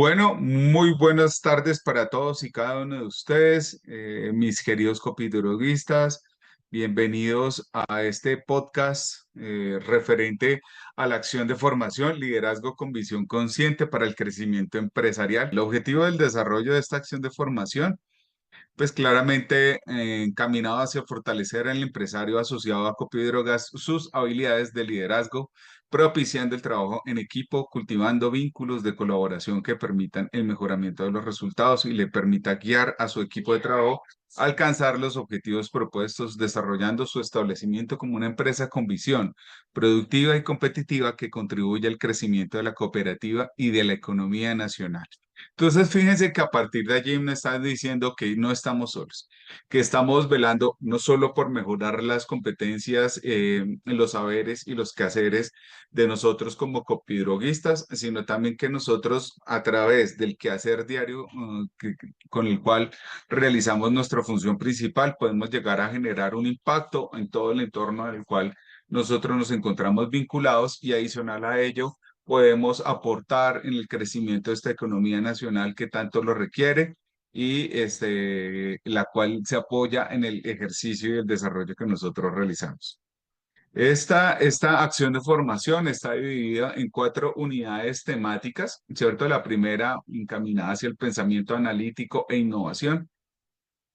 Bueno, muy buenas tardes para todos y cada uno de ustedes, mis queridos copidroguistas. Bienvenidos a este podcast referente a la acción de formación, liderazgo con visión consciente para el crecimiento empresarial. El objetivo del desarrollo de esta acción de formación pues claramente encaminado hacia fortalecer al empresario asociado a copia y drogas sus habilidades de liderazgo, propiciando el trabajo en equipo, cultivando vínculos de colaboración que permitan el mejoramiento de los resultados y le permita guiar a su equipo de trabajo a alcanzar los objetivos propuestos, desarrollando su establecimiento como una empresa con visión productiva y competitiva que contribuye al crecimiento de la cooperativa y de la economía nacional. Entonces, fíjense que a partir de allí me están diciendo que no estamos solos, que estamos velando no solo por mejorar las competencias, los saberes y los quehaceres de nosotros como copidroguistas, sino también que nosotros a través del quehacer diario con el cual realizamos nuestra función principal, podemos llegar a generar un impacto en todo el entorno al cual nosotros nos encontramos vinculados y adicional a ello podemos aportar en el crecimiento de esta economía nacional que tanto lo requiere y la cual se apoya en el ejercicio y el desarrollo que nosotros realizamos. Esta acción de formación está dividida en cuatro unidades temáticas, ¿cierto? La primera encaminada hacia el pensamiento analítico e innovación,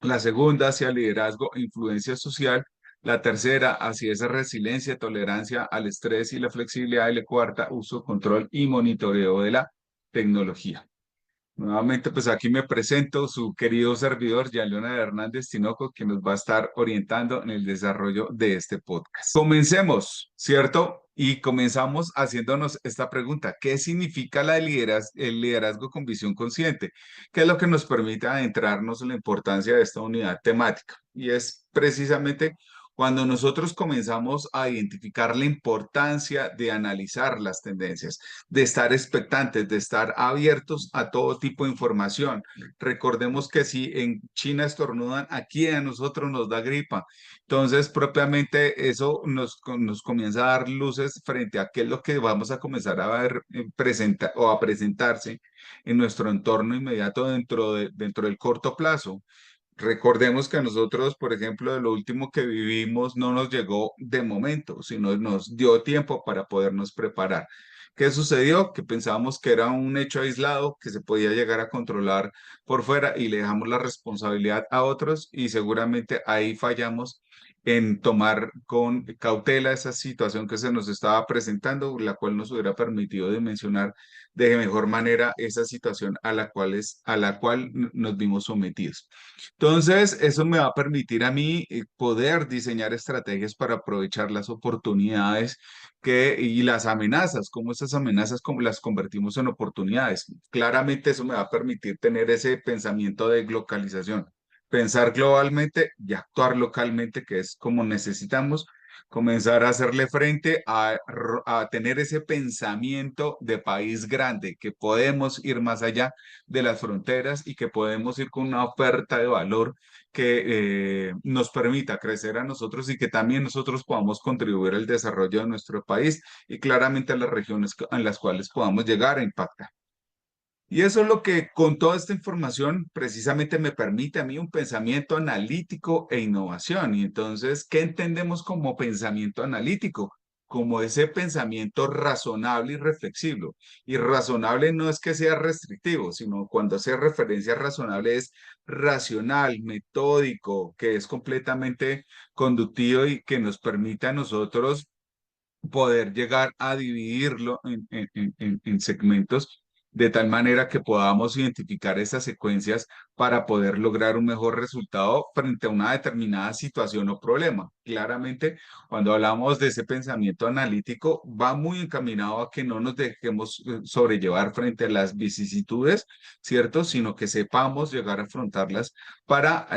la segunda hacia liderazgo e influencia social, la tercera hacia esa resiliencia, tolerancia al estrés y la flexibilidad, y la cuarta uso, control y monitoreo de la tecnología. Nuevamente, pues aquí me presento su querido servidor, Jan Leonard Hernández Tinoco, que nos va a estar orientando en el desarrollo de este podcast. Comencemos, ¿cierto? Y comenzamos haciéndonos esta pregunta: ¿qué significa el liderazgo con visión consciente? ¿Qué es lo que nos permite adentrarnos en la importancia de esta unidad temática? Y es precisamente cuando nosotros comenzamos a identificar la importancia de analizar las tendencias, de estar expectantes, de estar abiertos a todo tipo de información. Recordemos que si en China estornudan, aquí a nosotros nos da gripa. Entonces, propiamente eso nos comienza a dar luces frente a qué es lo que vamos a comenzar a ver o a presentarse en nuestro entorno inmediato dentro del corto plazo. Recordemos que a nosotros, por ejemplo, de lo último que vivimos no nos llegó de momento, sino nos dio tiempo para podernos preparar. ¿Qué sucedió? Que pensábamos que era un hecho aislado, que se podía llegar a controlar por fuera y le dejamos la responsabilidad a otros y seguramente ahí fallamos en tomar con cautela esa situación que se nos estaba presentando, la cual nos hubiera permitido dimensionar de mejor manera esa situación a la cual nos vimos sometidos. Entonces, eso me va a permitir a mí poder diseñar estrategias para aprovechar las oportunidades y las amenazas, cómo esas amenazas como las convertimos en oportunidades. Claramente eso me va a permitir tener ese pensamiento de globalización, pensar globalmente y actuar localmente, que es como necesitamos comenzar a hacerle frente a tener ese pensamiento de país grande, que podemos ir más allá de las fronteras y que podemos ir con una oferta de valor que nos permita crecer a nosotros y que también nosotros podamos contribuir al desarrollo de nuestro país y claramente a las regiones en las cuales podamos llegar a impactar. Y eso es lo que con toda esta información precisamente me permite a mí un pensamiento analítico e innovación. Y entonces, ¿qué entendemos como pensamiento analítico? Como ese pensamiento razonable y reflexivo. Y razonable no es que sea restrictivo, sino cuando hace referencia a razonable es racional, metódico, que es completamente conductivo y que nos permite a nosotros poder llegar a dividirlo en segmentos de tal manera que podamos identificar esas secuencias para poder lograr un mejor resultado frente a una determinada situación o problema. Claramente, cuando hablamos de ese pensamiento analítico, va muy encaminado a que no nos dejemos sobrellevar frente a las vicisitudes, ¿cierto? Sino que sepamos llegar a afrontarlas para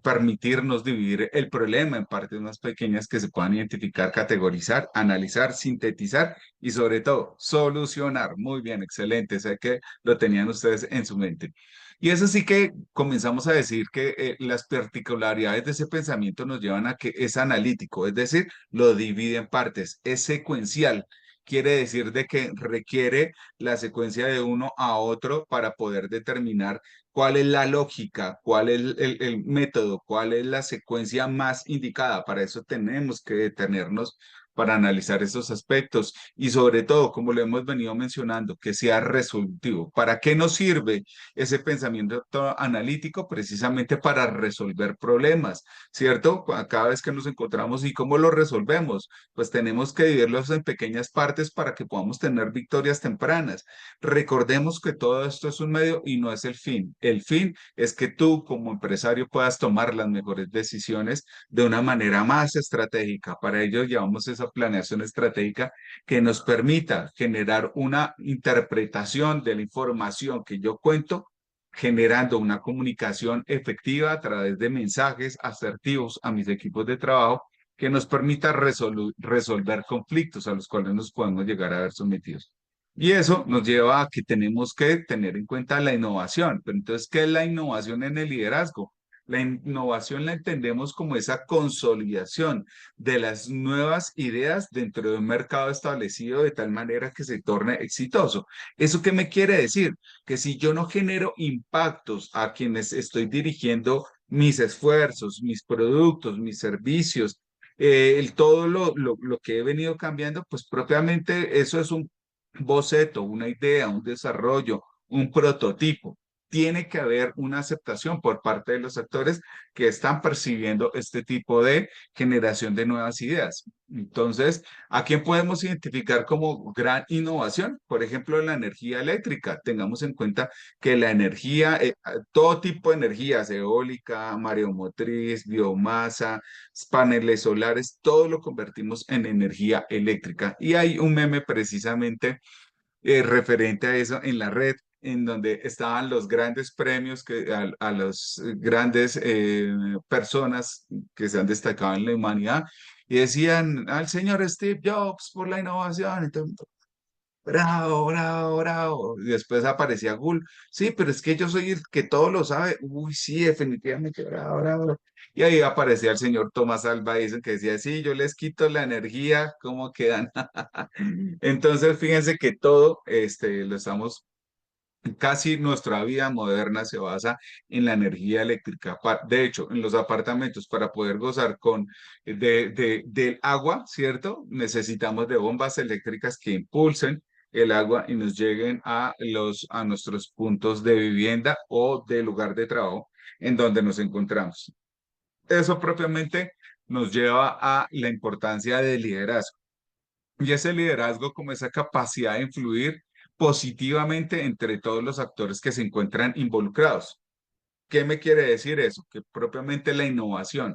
permitirnos dividir el problema en partes más pequeñas que se puedan identificar, categorizar, analizar, sintetizar y sobre todo solucionar. Muy bien, excelente. Sé que lo tenían ustedes en su mente. Y eso sí que comenzamos a decir que las particularidades de ese pensamiento nos llevan a que es analítico, es decir, lo divide en partes, es secuencial. quiere decir de que requiere la secuencia de uno a otro para poder determinar cuál es la lógica, cuál es el método, cuál es la secuencia más indicada. Para eso tenemos que detenernos para analizar esos aspectos y sobre todo, como lo hemos venido mencionando, que sea resolutivo. ¿Para qué nos sirve ese pensamiento analítico? Precisamente para resolver problemas, ¿cierto? Cada vez que nos encontramos y cómo lo resolvemos, pues tenemos que dividirlos en pequeñas partes para que podamos tener victorias tempranas. Recordemos que todo esto es un medio y no es el fin. El fin es que tú como empresario puedas tomar las mejores decisiones de una manera más estratégica. Para ello llevamos esa planeación estratégica que nos permita generar una interpretación de la información que yo cuento, generando una comunicación efectiva a través de mensajes asertivos a mis equipos de trabajo que nos permita resolver conflictos a los cuales nos podemos llegar a ver sometidos. Y eso nos lleva a que tenemos que tener en cuenta la innovación. Pero entonces, ¿qué es la innovación en el liderazgo? La innovación la entendemos como esa consolidación de las nuevas ideas dentro de un mercado establecido de tal manera que se torne exitoso. ¿Eso qué me quiere decir? Que si yo no genero impactos a quienes estoy dirigiendo mis esfuerzos, mis productos, mis servicios, todo lo que he venido cambiando, pues propiamente eso es un boceto, una idea, un desarrollo, un prototipo. Tiene que haber una aceptación por parte de los actores que están percibiendo este tipo de generación de nuevas ideas. Entonces, ¿a quién podemos identificar como gran innovación? Por ejemplo, la energía eléctrica. Tengamos en cuenta que la energía, todo tipo de energías, eólica, mareomotriz, biomasa, paneles solares, todo lo convertimos en energía eléctrica. Y hay un meme precisamente referente a eso en la red, en donde estaban los grandes premios a los grandes personas que se han destacado en la humanidad y decían al señor Steve Jobs por la innovación. Entonces, bravo, bravo, bravo. Y después aparecía Google. Sí, pero es que yo soy el que todo lo sabe. Uy, sí, definitivamente, bravo, bravo. Y ahí aparecía el señor Thomas Alva Edison que decía, sí, yo les quito la energía, ¿cómo quedan? Entonces, fíjense que todo lo estamos, casi nuestra vida moderna se basa en la energía eléctrica. De hecho, en los apartamentos, para poder gozar del agua, ¿cierto? Necesitamos de bombas eléctricas que impulsen el agua y nos lleguen a nuestros puntos de vivienda o de lugar de trabajo en donde nos encontramos. Eso propiamente nos lleva a la importancia del liderazgo. Y ese liderazgo como esa capacidad de influir positivamente entre todos los actores que se encuentran involucrados. ¿Qué me quiere decir eso? Que propiamente la innovación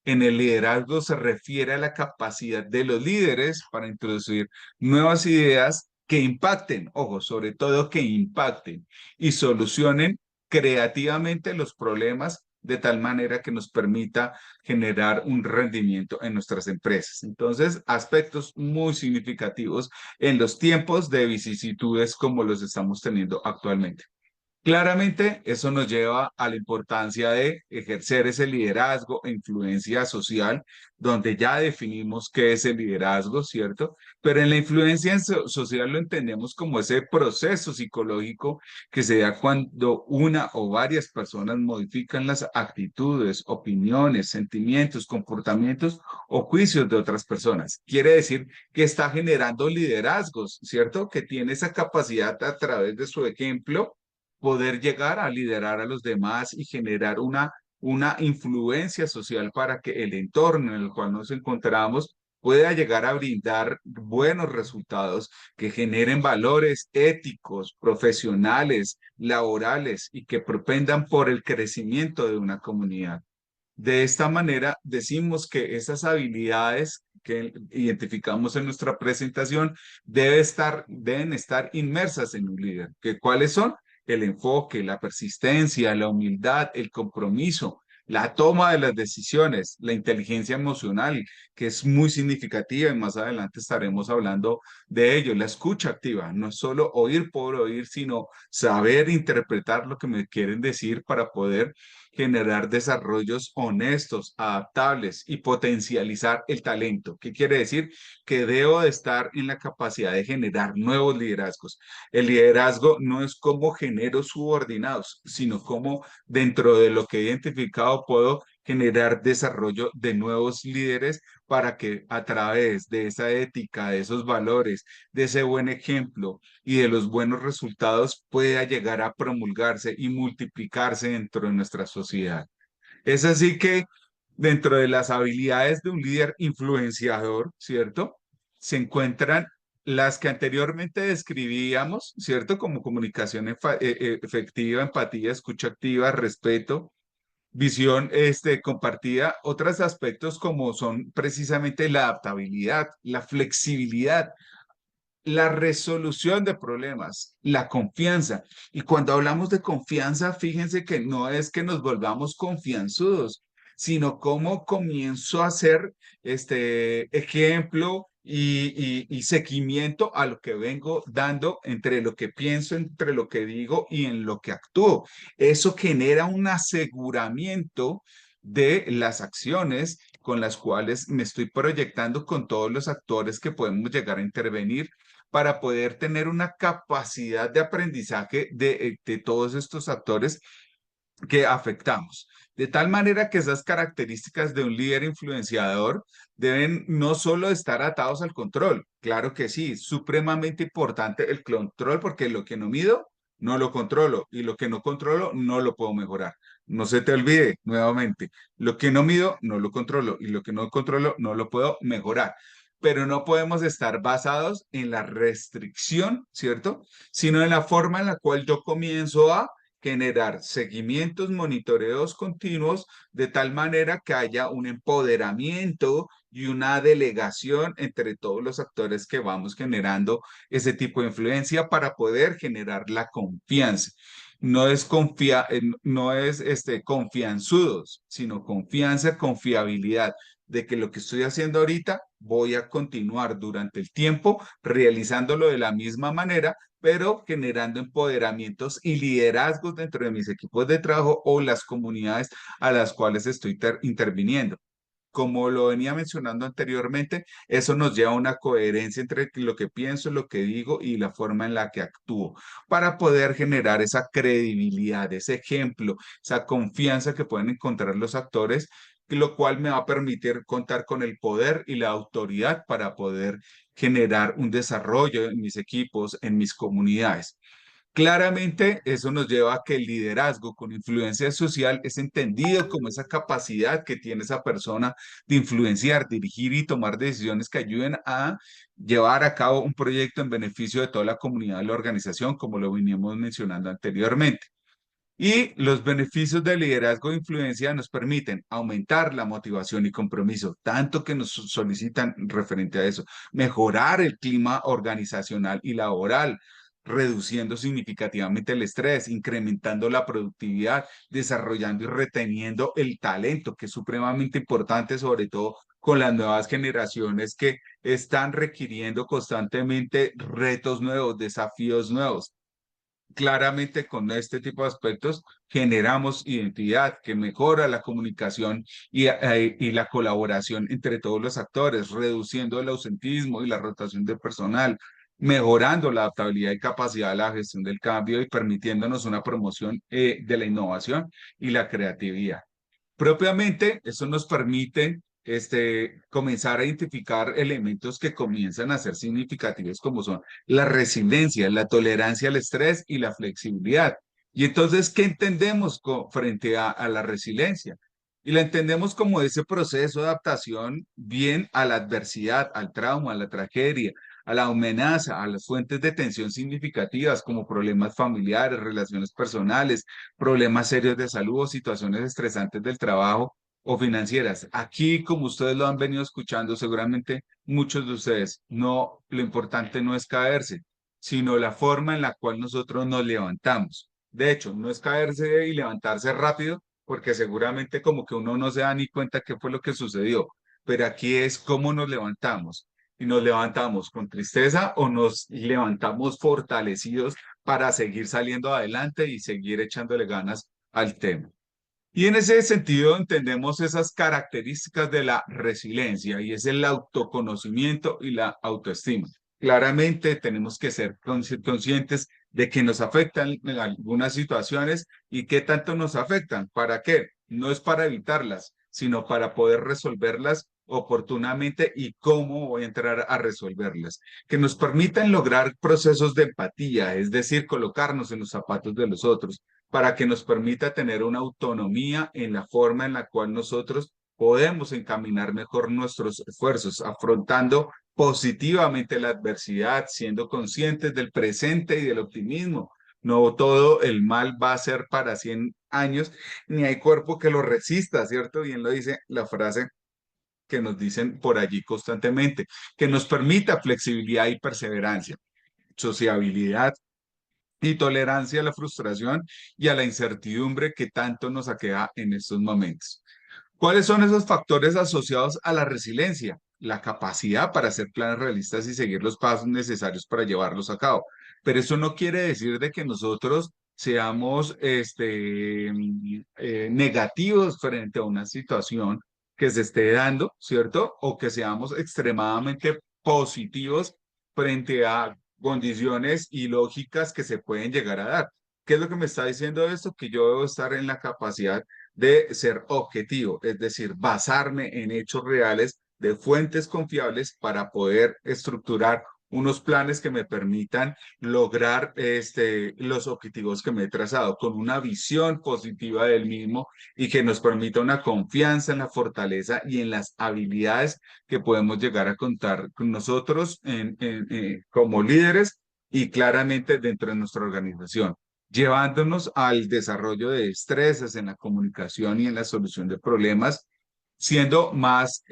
en el liderazgo se refiere a la capacidad de los líderes para introducir nuevas ideas que impacten, ojo, sobre todo que impacten y solucionen creativamente los problemas de tal manera que nos permita generar un rendimiento en nuestras empresas. Entonces, aspectos muy significativos en los tiempos de vicisitudes como los estamos teniendo actualmente. Claramente, eso nos lleva a la importancia de ejercer ese liderazgo e influencia social, donde ya definimos qué es el liderazgo, ¿cierto? Pero en la influencia social lo entendemos como ese proceso psicológico que se da cuando una o varias personas modifican las actitudes, opiniones, sentimientos, comportamientos o juicios de otras personas. Quiere decir que está generando liderazgos, ¿cierto? Que tiene esa capacidad a través de su ejemplo poder llegar a liderar a los demás y generar una influencia social para que el entorno en el cual nos encontramos pueda llegar a brindar buenos resultados que generen valores éticos, profesionales, laborales y que propendan por el crecimiento de una comunidad. De esta manera, decimos que esas habilidades que identificamos en nuestra presentación deben estar inmersas en un líder. ¿Cuáles son? El enfoque, la persistencia, la humildad, el compromiso, la toma de las decisiones, la inteligencia emocional, que es muy significativa y más adelante estaremos hablando de ello, la escucha activa, no es solo oír por oír, sino saber interpretar lo que me quieren decir para poder generar desarrollos honestos, adaptables y potencializar el talento. ¿Qué quiere decir? Que debo de estar en la capacidad de generar nuevos liderazgos. El liderazgo no es cómo genero subordinados, sino cómo dentro de lo que he identificado puedo generar desarrollo de nuevos líderes para que a través de esa ética, de esos valores, de ese buen ejemplo y de los buenos resultados pueda llegar a promulgarse y multiplicarse dentro de nuestra sociedad. Es así que dentro de las habilidades de un líder influenciador, ¿cierto? Se encuentran las que anteriormente describíamos, ¿cierto? Como comunicación efectiva, empatía, escucha activa, respeto, visión compartida, otros aspectos como son precisamente la adaptabilidad, la flexibilidad, la resolución de problemas, la confianza. Y cuando hablamos de confianza, fíjense que no es que nos volvamos confianzudos, sino cómo comienzo a hacer este ejemplo y seguimiento a lo que vengo dando entre lo que pienso, entre lo que digo y en lo que actúo. Eso genera un aseguramiento de las acciones con las cuales me estoy proyectando con todos los actores que podemos llegar a intervenir para poder tener una capacidad de aprendizaje de todos estos actores que afectamos. De tal manera que esas características de un líder influenciador deben no solo estar atados al control, claro que sí, supremamente importante el control porque lo que no mido, no lo controlo y lo que no controlo, no lo puedo mejorar. No se te olvide nuevamente, lo que no mido, no lo controlo y lo que no controlo, no lo puedo mejorar. Pero no podemos estar basados en la restricción, ¿cierto? Sino en la forma en la cual yo comienzo a generar seguimientos, monitoreos continuos, de tal manera que haya un empoderamiento y una delegación entre todos los actores que vamos generando ese tipo de influencia para poder generar la confianza. No es confianzudos, sino confianza, confiabilidad de que lo que estoy haciendo ahorita voy a continuar durante el tiempo realizándolo de la misma manera pero generando empoderamientos y liderazgos dentro de mis equipos de trabajo o las comunidades a las cuales estoy interviniendo. Como lo venía mencionando anteriormente, eso nos lleva a una coherencia entre lo que pienso, lo que digo y la forma en la que actúo para poder generar esa credibilidad, ese ejemplo, esa confianza que pueden encontrar los actores, lo cual me va a permitir contar con el poder y la autoridad para poder generar un desarrollo en mis equipos, en mis comunidades. Claramente, eso nos lleva a que el liderazgo con influencia social es entendido como esa capacidad que tiene esa persona de influenciar, dirigir y tomar decisiones que ayuden a llevar a cabo un proyecto en beneficio de toda la comunidad de la organización, como lo veníamos mencionando anteriormente. Y los beneficios del liderazgo de influencia nos permiten aumentar la motivación y compromiso, tanto que nos solicitan referente a eso, mejorar el clima organizacional y laboral, reduciendo significativamente el estrés, incrementando la productividad, desarrollando y reteniendo el talento, que es supremamente importante, sobre todo con las nuevas generaciones que están requiriendo constantemente retos nuevos, desafíos nuevos. Claramente con este tipo de aspectos generamos identidad que mejora la comunicación y la colaboración entre todos los actores, reduciendo el ausentismo y la rotación de personal, mejorando la adaptabilidad y capacidad de la gestión del cambio y permitiéndonos una promoción de la innovación y la creatividad. Propiamente, eso nos permite comenzar a identificar elementos que comienzan a ser significativos como son la resiliencia, la tolerancia al estrés y la flexibilidad. Y entonces, ¿qué entendemos frente a la resiliencia? Y la entendemos como ese proceso de adaptación bien a la adversidad, al trauma, a la tragedia, a la amenaza, a las fuentes de tensión significativas como problemas familiares, relaciones personales, problemas serios de salud o situaciones estresantes del trabajo o financieras. Aquí, como ustedes lo han venido escuchando, seguramente muchos de ustedes, no, lo importante no es caerse, sino la forma en la cual nosotros nos levantamos. De hecho, no es caerse y levantarse rápido, porque seguramente como que uno no se da ni cuenta qué fue lo que sucedió, pero aquí es cómo nos levantamos. Y nos levantamos con tristeza o nos levantamos fortalecidos para seguir saliendo adelante y seguir echándole ganas al tema. Y en ese sentido entendemos esas características de la resiliencia y es el autoconocimiento y la autoestima. Claramente tenemos que ser conscientes de que nos afectan en algunas situaciones y qué tanto nos afectan. ¿Para qué? No es para evitarlas, sino para poder resolverlas oportunamente y cómo voy a entrar a resolverlas. Que nos permitan lograr procesos de empatía, es decir, colocarnos en los zapatos de los otros para que nos permita tener una autonomía en la forma en la cual nosotros podemos encaminar mejor nuestros esfuerzos, afrontando positivamente la adversidad, siendo conscientes del presente y del optimismo. No todo el mal va a ser para 100 años, ni hay cuerpo que lo resista, ¿cierto? Bien lo dice la frase que nos dicen por allí constantemente, que nos permita flexibilidad y perseverancia, sociabilidad y tolerancia a la frustración y a la incertidumbre que tanto nos aqueja en estos momentos. ¿Cuáles son esos factores asociados a la resiliencia? La capacidad para hacer planes realistas y seguir los pasos necesarios para llevarlos a cabo. Pero eso no quiere decir de que nosotros seamos negativos frente a una situación que se esté dando, ¿cierto? O que seamos extremadamente positivos frente a condiciones ilógicas que se pueden llegar a dar. ¿Qué es lo que me está diciendo esto? Que yo debo estar en la capacidad de ser objetivo, es decir, basarme en hechos reales de fuentes confiables para poder estructurar unos planes que me permitan lograr los objetivos que me he trazado con una visión positiva del mismo y que nos permita una confianza en la fortaleza y en las habilidades que podemos llegar a contar con nosotros como líderes y claramente dentro de nuestra organización, llevándonos al desarrollo de destrezas en la comunicación y en la solución de problemas, siendo más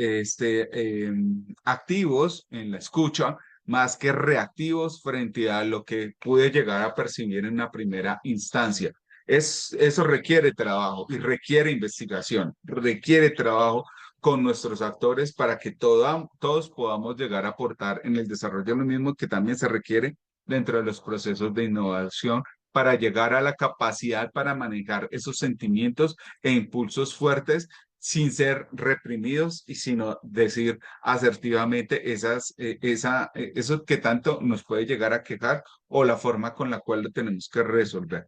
activos en la escucha, más que reactivos frente a lo que pude llegar a percibir en una primera instancia. Eso requiere trabajo y requiere investigación, requiere trabajo con nuestros actores para que todos podamos llegar a aportar en el desarrollo de lo mismo que también se requiere dentro de los procesos de innovación para llegar a la capacidad para manejar esos sentimientos e impulsos fuertes sin ser reprimidos y sino decir asertivamente eso que tanto nos puede llegar a quejar o la forma con la cual lo tenemos que resolver.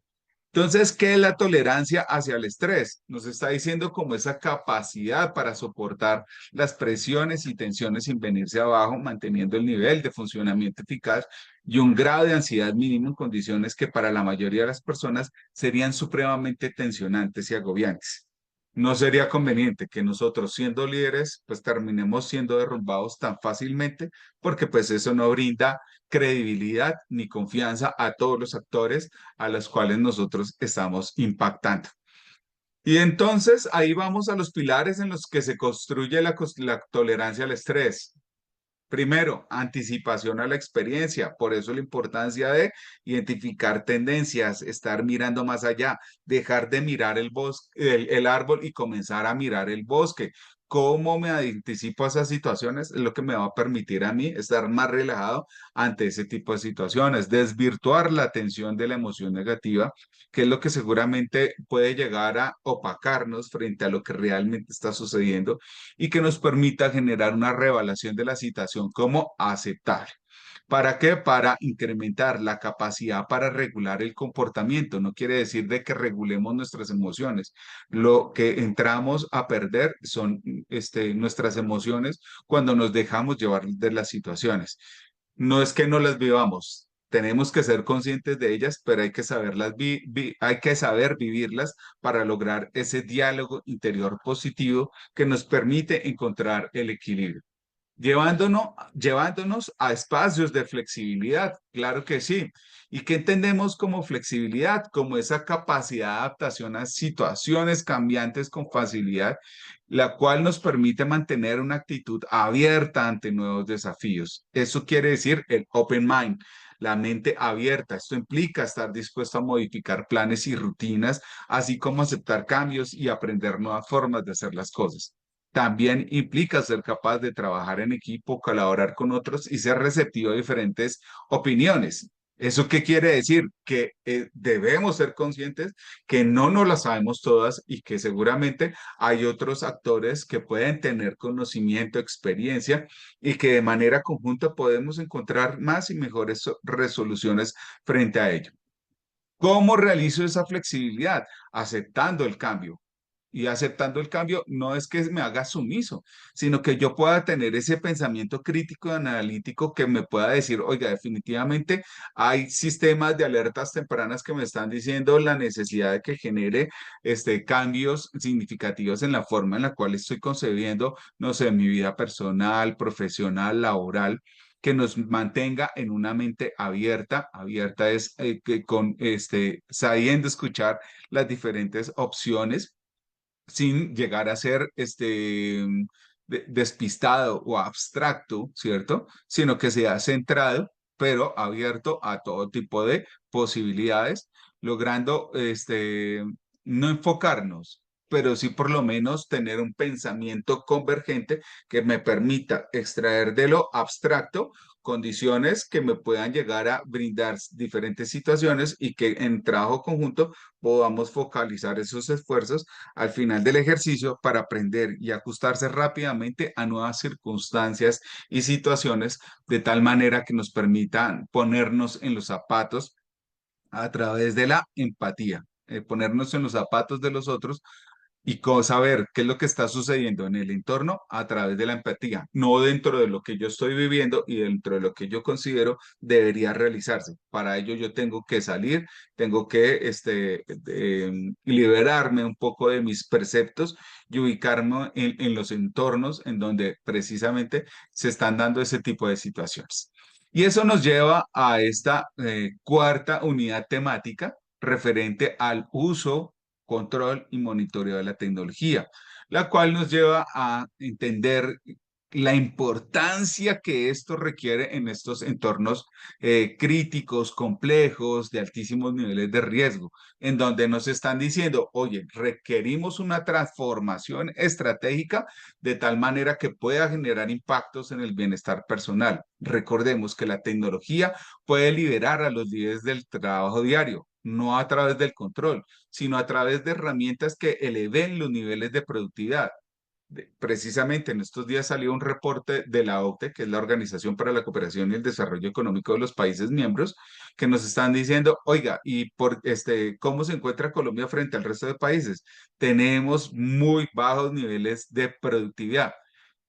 Entonces, ¿qué es la tolerancia hacia el estrés? Nos está diciendo como esa capacidad para soportar las presiones y tensiones sin venirse abajo, manteniendo el nivel de funcionamiento eficaz y un grado de ansiedad mínimo en condiciones que para la mayoría de las personas serían supremamente tensionantes y agobiantes. No sería conveniente que nosotros siendo líderes, pues terminemos siendo derrumbados tan fácilmente, porque pues eso no brinda credibilidad ni confianza a todos los actores a los cuales nosotros estamos impactando. Y entonces ahí vamos a los pilares en los que se construye la tolerancia al estrés. Primero, anticipación a la experiencia. Por eso la importancia de identificar tendencias, estar mirando más allá, dejar de mirar el árbol y comenzar a mirar el bosque. ¿Cómo me anticipo a esas situaciones? Es lo que me va a permitir a mí estar más relajado ante ese tipo de situaciones, desvirtuar la atención de la emoción negativa, que es lo que seguramente puede llegar a opacarnos frente a lo que realmente está sucediendo y que nos permita generar una reevaluación de la situación como aceptable. ¿Para qué? Para incrementar la capacidad para regular el comportamiento. No quiere decir de que regulemos nuestras emociones. Lo que entramos a perder son nuestras emociones cuando nos dejamos llevar de las situaciones. No es que no las vivamos, tenemos que ser conscientes de ellas, pero hay que hay que saber vivirlas para lograr ese diálogo interior positivo que nos permite encontrar el equilibrio. Llevándonos a espacios de flexibilidad, claro que sí. ¿Y qué entendemos como flexibilidad? Como esa capacidad de adaptación a situaciones cambiantes con facilidad, la cual nos permite mantener una actitud abierta ante nuevos desafíos. Eso quiere decir el open mind, la mente abierta. Esto implica estar dispuesto a modificar planes y rutinas, así como aceptar cambios y aprender nuevas formas de hacer las cosas. También implica ser capaz de trabajar en equipo, colaborar con otros y ser receptivo a diferentes opiniones. ¿Eso qué quiere decir? Que debemos ser conscientes que no nos las sabemos todas y que seguramente hay otros actores que pueden tener conocimiento, experiencia y que de manera conjunta podemos encontrar más y mejores resoluciones frente a ello. ¿Cómo realizo esa flexibilidad? Aceptando el cambio. Y aceptando el cambio no es que me haga sumiso, sino que yo pueda tener ese pensamiento crítico y analítico que me pueda decir, oiga, definitivamente hay sistemas de alertas tempranas que me están diciendo la necesidad de que genere cambios significativos en la forma en la cual estoy concebiendo, no sé, mi vida personal, profesional, laboral, que nos mantenga en una mente abierta. Abierta es que con sabiendo escuchar las diferentes opciones sin llegar a ser despistado o abstracto, ¿cierto? Sino que sea centrado, pero abierto a todo tipo de posibilidades, logrando no enfocarnos, pero sí por lo menos tener un pensamiento convergente que me permita extraer de lo abstracto condiciones que me puedan llegar a brindar diferentes situaciones y que en trabajo conjunto podamos focalizar esos esfuerzos al final del ejercicio para aprender y ajustarse rápidamente a nuevas circunstancias y situaciones de tal manera que nos permitan ponernos en los zapatos a través de la empatía, ponernos en los zapatos de los otros y saber qué es lo que está sucediendo en el entorno a través de la empatía, no dentro de lo que yo estoy viviendo y dentro de lo que yo considero debería realizarse. Para ello yo tengo que salir, tengo que liberarme un poco de mis preceptos y ubicarme en los entornos en donde precisamente se están dando ese tipo de situaciones. Y eso nos lleva a esta cuarta unidad temática referente al uso, control y monitoreo de la tecnología, la cual nos lleva a entender la importancia que esto requiere en estos entornos críticos, complejos, de altísimos niveles de riesgo, en donde nos están diciendo, oye, requerimos una transformación estratégica de tal manera que pueda generar impactos en el bienestar personal. Recordemos que la tecnología puede liberar a los líderes del trabajo diario, no a través del control, sino a través de herramientas que eleven los niveles de productividad. Precisamente en estos días salió un reporte de la OCDE, que es la Organización para la Cooperación y el Desarrollo Económico de los países miembros, que nos están diciendo, oiga, ¿y por cómo se encuentra Colombia frente al resto de países? Tenemos muy bajos niveles de productividad.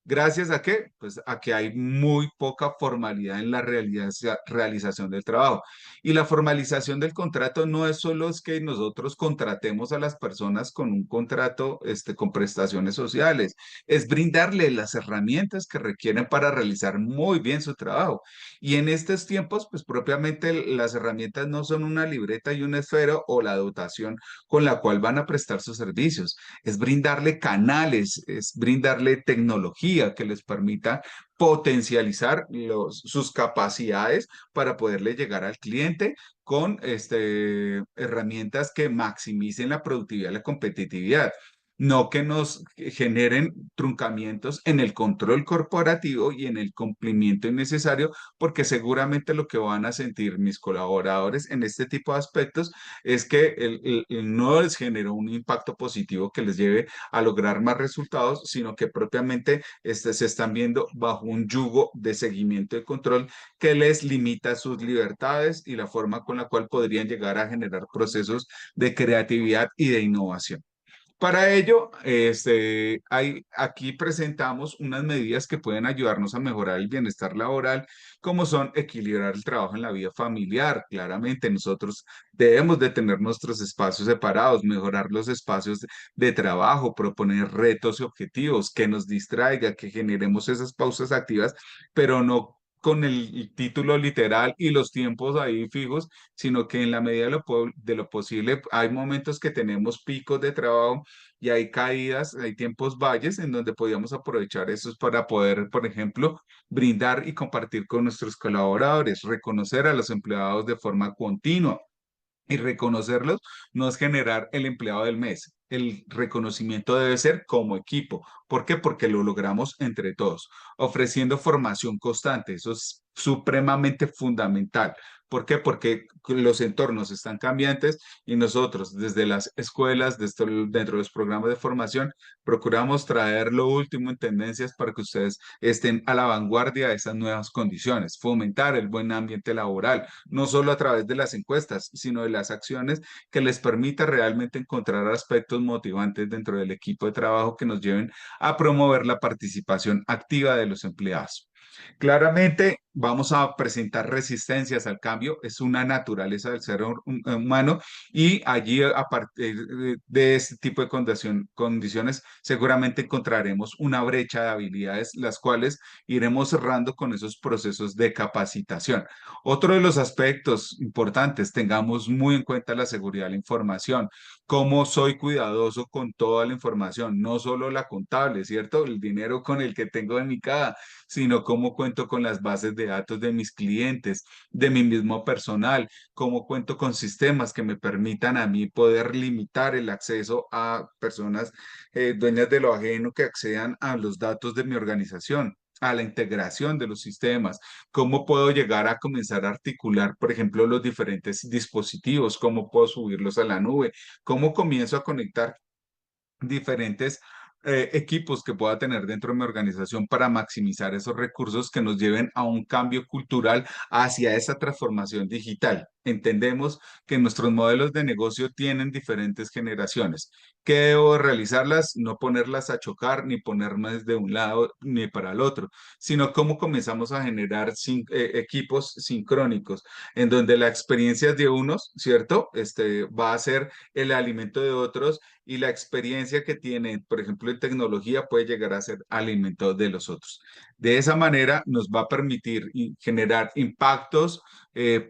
¿Gracias a qué? Pues a que hay muy poca formalidad en la realización del trabajo. Y la formalización del contrato no es solo es que nosotros contratemos a las personas con un contrato con prestaciones sociales, es brindarle las herramientas que requieren para realizar muy bien su trabajo. Y en estos tiempos, pues propiamente las herramientas no son una libreta y un esfero o la dotación con la cual van a prestar sus servicios, es brindarle canales, es brindarle tecnología que les permita potencializar sus capacidades para poderle llegar al cliente con herramientas que maximicen la productividad y la competitividad. No que nos generen truncamientos en el control corporativo y en el cumplimiento innecesario, porque seguramente lo que van a sentir mis colaboradores en este tipo de aspectos es que no les generó un impacto positivo que les lleve a lograr más resultados, sino que propiamente se están viendo bajo un yugo de seguimiento y control que les limita sus libertades y la forma con la cual podrían llegar a generar procesos de creatividad y de innovación. Para ello, aquí presentamos unas medidas que pueden ayudarnos a mejorar el bienestar laboral, como son equilibrar el trabajo en la vida familiar. Claramente, nosotros debemos de tener nuestros espacios separados, mejorar los espacios de trabajo, proponer retos y objetivos que nos distraiga, que generemos esas pausas activas, pero no con el título literal y los tiempos ahí fijos, sino que en la medida de lo posible hay momentos que tenemos picos de trabajo y hay caídas, hay tiempos valles en donde podíamos aprovechar esos para poder, por ejemplo, brindar y compartir con nuestros colaboradores, reconocer a los empleados de forma continua. Y reconocerlos no es generar el empleado del mes. El reconocimiento debe ser como equipo. ¿Por qué? Porque lo logramos entre todos, ofreciendo formación constante. Eso es supremamente fundamental. ¿Por qué? Porque los entornos están cambiantes y nosotros desde las escuelas, dentro de los programas de formación, procuramos traer lo último en tendencias para que ustedes estén a la vanguardia de esas nuevas condiciones, fomentar el buen ambiente laboral, no solo a través de las encuestas, sino de las acciones que les permita realmente encontrar aspectos motivantes dentro del equipo de trabajo que nos lleven a promover la participación activa de los empleados. Claramente vamos a presentar resistencias al cambio, es una naturaleza del ser humano y allí a partir de este tipo de condiciones seguramente encontraremos una brecha de habilidades, las cuales iremos cerrando con esos procesos de capacitación. Otro de los aspectos importantes, tengamos muy en cuenta la seguridad de la información, cómo soy cuidadoso con toda la información, no solo la contable, ¿cierto? El dinero con el que tengo en mi casa, sino cómo cuento con las bases de datos de mis clientes, de mi mismo personal, cómo cuento con sistemas que me permitan a mí poder limitar el acceso a personas dueñas de lo ajeno que accedan a los datos de mi organización, a la integración de los sistemas, cómo puedo llegar a comenzar a articular, por ejemplo, los diferentes dispositivos, cómo puedo subirlos a la nube, cómo comienzo a conectar diferentes equipos que pueda tener dentro de mi organización para maximizar esos recursos que nos lleven a un cambio cultural hacia esa transformación digital. Entendemos que nuestros modelos de negocio tienen diferentes generaciones. ¿Qué debo realizarlas? No ponerlas a chocar ni ponerlas de un lado ni para el otro, sino cómo comenzamos a generar equipos sincrónicos en donde la experiencia de unos, ¿cierto? Va a ser el alimento de otros y la experiencia que tienen, por ejemplo, en tecnología puede llegar a ser alimento de los otros. De esa manera nos va a permitir generar impactos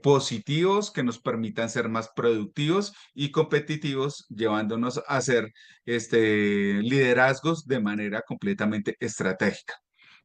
positivos que nos permitan ser más productivos y competitivos, llevándonos a hacer liderazgos de manera completamente estratégica.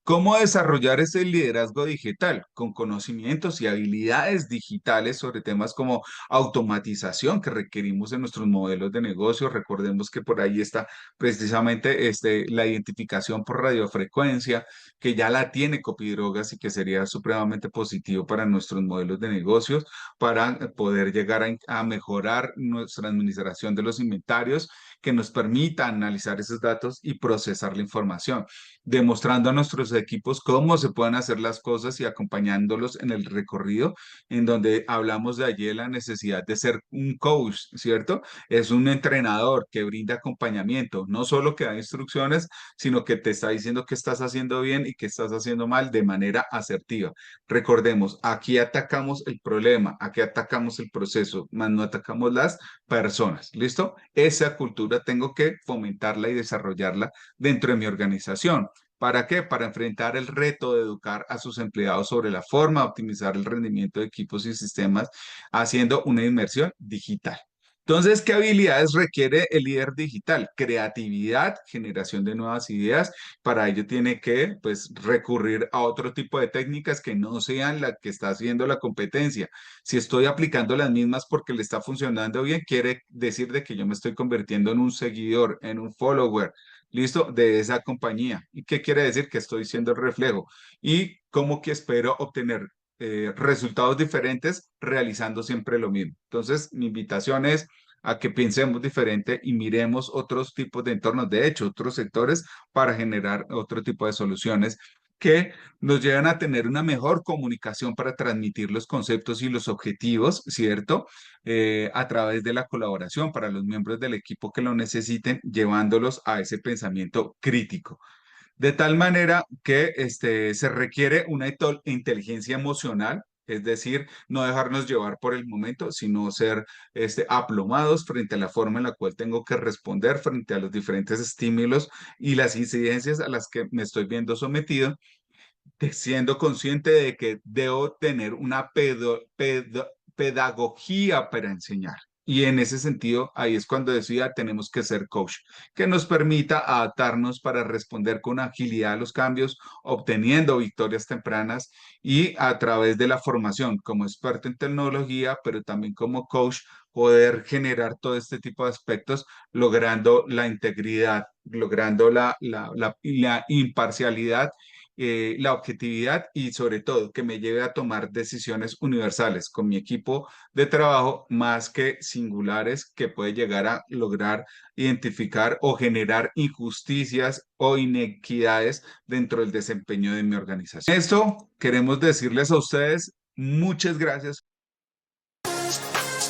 ¿Cómo desarrollar ese liderazgo digital? Con conocimientos y habilidades digitales sobre temas como automatización que requerimos en nuestros modelos de negocio. Recordemos que por ahí está precisamente la identificación por radiofrecuencia, que ya la tiene Copidrogas y que sería supremamente positivo para nuestros modelos de negocios, para poder llegar a mejorar nuestra administración de los inventarios, que nos permita analizar esos datos y procesar la información, demostrando a nuestros equipos cómo se pueden hacer las cosas y acompañándolos en el recorrido, en donde hablamos de allí de la necesidad de ser un coach, ¿cierto? Es un entrenador que brinda acompañamiento, no solo que da instrucciones, sino que te está diciendo qué estás haciendo bien y qué estás haciendo mal de manera asertiva. Recordemos, aquí atacamos el problema, aquí atacamos el proceso, más no atacamos las personas, ¿listo? Esa cultura tengo que fomentarla y desarrollarla dentro de mi organización. ¿Para qué? Para enfrentar el reto de educar a sus empleados sobre la forma de optimizar el rendimiento de equipos y sistemas haciendo una inmersión digital. Entonces, ¿qué habilidades requiere el líder digital? Creatividad, generación de nuevas ideas. Para ello tiene que, pues, recurrir a otro tipo de técnicas que no sean la que está haciendo la competencia. Si estoy aplicando las mismas porque le está funcionando bien, quiere decir de que yo me estoy convirtiendo en un seguidor, en un follower, ¿listo? De esa compañía. ¿Y qué quiere decir? Que estoy siendo el reflejo. Y cómo que espero obtener resultados diferentes realizando siempre lo mismo. Entonces, mi invitación es a que pensemos diferente y miremos otros tipos de entornos, de hecho, otros sectores para generar otro tipo de soluciones que nos llevan a tener una mejor comunicación para transmitir los conceptos y los objetivos, ¿cierto? A través de la colaboración para los miembros del equipo que lo necesiten, llevándolos a ese pensamiento crítico. De tal manera que se requiere una inteligencia emocional, es decir, no dejarnos llevar por el momento, sino ser aplomados frente a la forma en la cual tengo que responder frente a los diferentes estímulos y las incidencias a las que me estoy viendo sometido, siendo consciente de que debo tener una pedagogía para enseñar. Y en ese sentido, ahí es cuando decía, tenemos que ser coach, que nos permita adaptarnos para responder con agilidad a los cambios, obteniendo victorias tempranas y a través de la formación como experto en tecnología, pero también como coach, poder generar todo este tipo de aspectos, logrando la integridad, logrando la imparcialidad la objetividad y sobre todo que me lleve a tomar decisiones universales con mi equipo de trabajo más que singulares que puede llegar a lograr identificar o generar injusticias o inequidades dentro del desempeño de mi organización. Esto queremos decirles a ustedes muchas gracias